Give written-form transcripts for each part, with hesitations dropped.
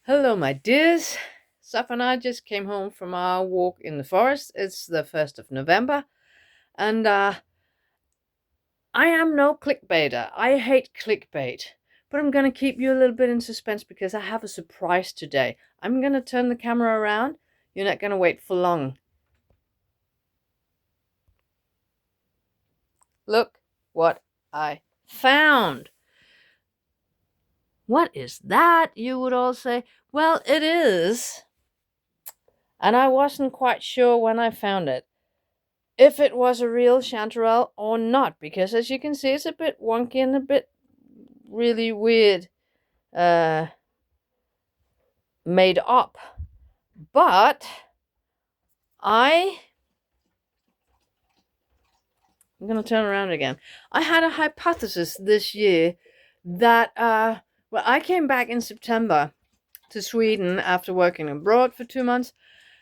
Hello, my dears. Zaffo and I just came home from our walk in the forest. It's the 1st of November, and I am no clickbaiter. I hate clickbait, but I'm going to keep you a little bit in suspense because I have a surprise today. I'm going to turn the camera around. You're not going to wait for long. Look what I found. What is that? You would all say. Well, it is. And I wasn't quite sure when I found it if it was a real chanterelle or not, because as you can see, it's a bit wonky and a bit really weird made up. But I'm going to turn around again. I had a hypothesis this year that, well, I came back in September to Sweden after working abroad for 2 months,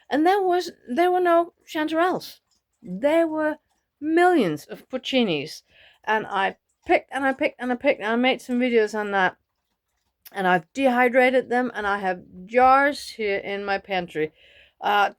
and there were no chanterelles. There were millions of puccinis, and I picked and I picked and I picked, and I made some videos on that, and I've dehydrated them, and I have jars here in my pantry,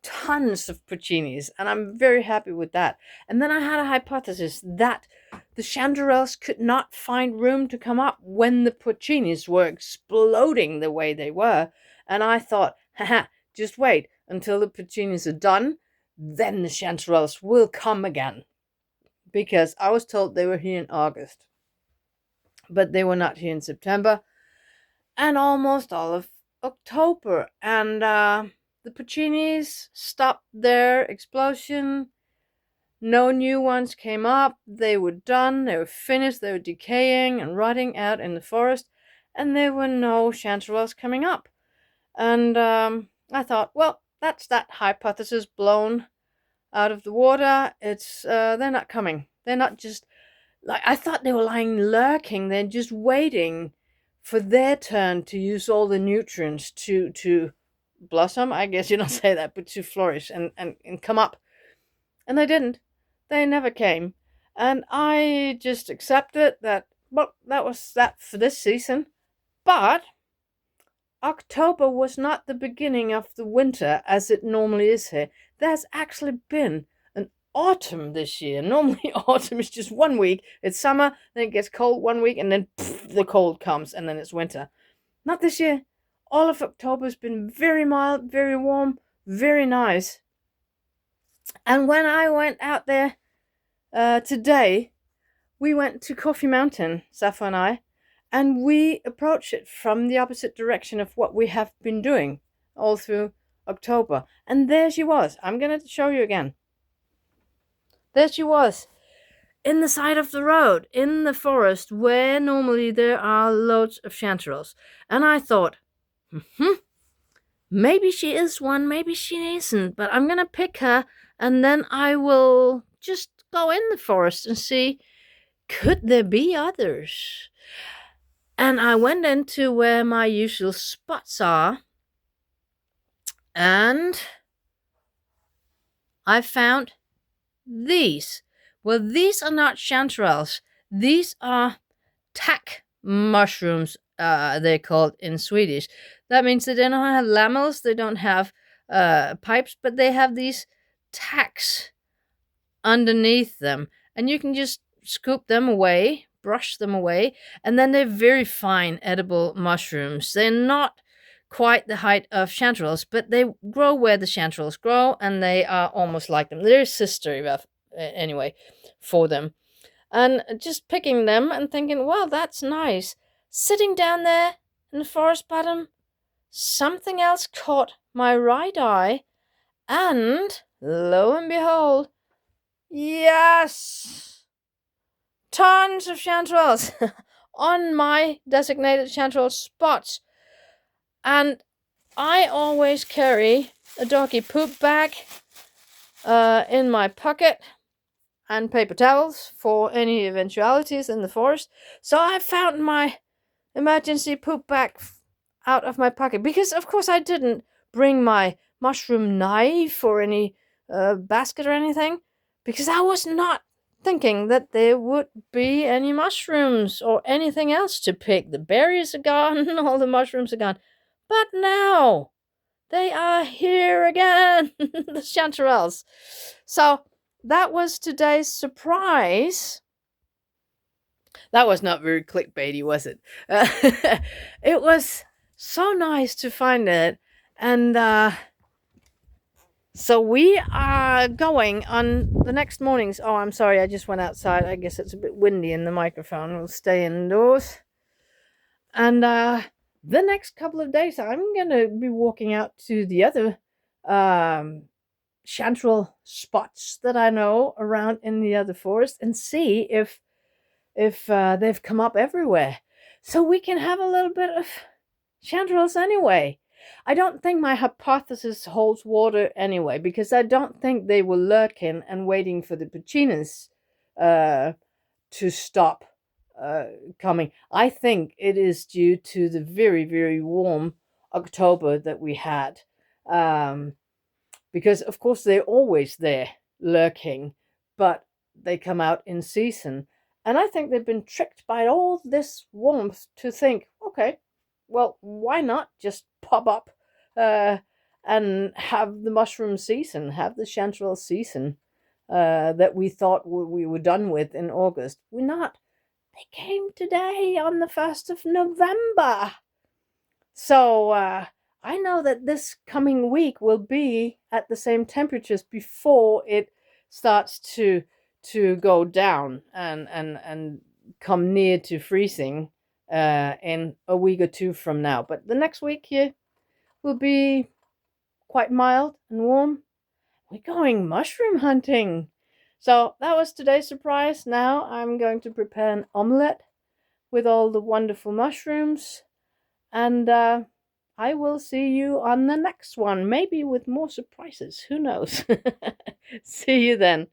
tons of puccinis, and I'm very happy with that. And then I had a hypothesis that the chanterelles could not find room to come up when the puccinis were exploding the way they were, and I thought, haha, just wait until the puccinis are done, then the chanterelles will come again. Because I was told they were here in August, but they were not here in September and almost all of October. And the puccinis stopped their explosion. No new ones came up. They were done. They were finished. They were decaying and rotting out in the forest. And there were no chanterelles coming up. And I thought, well, that's that hypothesis blown out of the water. It's they're not coming. They're not just like I thought they were lying lurking. They're just waiting for their turn to use all the nutrients to blossom. I guess you don't say that, but to flourish and come up. And they didn't. They never came. And I just accepted that. Well, that was that for this season. But October was not the beginning of the winter as it normally is here. There's actually been an autumn this year. Normally, autumn is just 1 week. It's summer, then it gets cold 1 week, and then the cold comes, and then it's winter. Not this year. All of October has been very mild, very warm, very nice. And when I went out there today, we went to Coffee Mountain, Zaffo and I, and we approach it from the opposite direction of what we have been doing all through October. And there she was. I'm going to show you again. There she was, in the side of the road, in the forest, where normally there are loads of chanterelles. And I thought, maybe she is one, maybe she isn't, but I'm going to pick her, and then I will just go in the forest and see, could there be others? And I went into where my usual spots are, and I found these. Well, these are not chanterelles. These are tack mushrooms, they're called in Swedish. That means that they don't have lamels, they don't have pipes, but they have these tacks underneath them. And you can just scoop them away, brush them away, and then they're very fine edible mushrooms. They're not quite the height of chanterelles, but they grow where the chanterelles grow, and they are almost like them. They're a sister, anyway, for them. And just picking them and thinking, well, that's nice. Sitting down there in the forest bottom, something else caught my right eye, and lo and behold, yes! Tons of chanterelles on my designated chanterelle spots. And I always carry a doggy poop bag in my pocket and paper towels for any eventualities in the forest. So I found my emergency poop bag out of my pocket because, of course, I didn't bring my mushroom knife or any basket or anything, because I was not thinking that there would be any mushrooms or anything else to pick. The berries are gone, all the mushrooms are gone. But now they are here again, the chanterelles. So that was today's surprise. That was not very clickbaity, was it? It was so nice to find it. And so we are going on the next mornings. Oh, I'm sorry, I just went outside. I guess it's a bit windy in the microphone. We'll stay indoors. And the next couple of days, I'm going to be walking out to the other chanterelle spots that I know around in the other forest and see if they've come up everywhere. So we can have a little bit of chanterelles anyway. I don't think my hypothesis holds water anyway, because I don't think they were lurking and waiting for the pechinas to stop coming. I think it is due to the very, very warm October that we had. Because, of course, they're always there lurking, but they come out in season. And I think they've been tricked by all this warmth to think, okay, well, why not just pop up and have the mushroom season, have the chanterelle season that we thought we were done with in August. We're not. They came today on the 1st of November. So I know that this coming week will be at the same temperatures before it starts to go down and come near to freezing in a week or two from now. But the next week here will be quite mild and warm. We're going mushroom hunting. So that was today's surprise. Now I'm going to prepare an omelette with all the wonderful mushrooms. And I will see you on the next one. Maybe with more surprises. Who knows? See you then.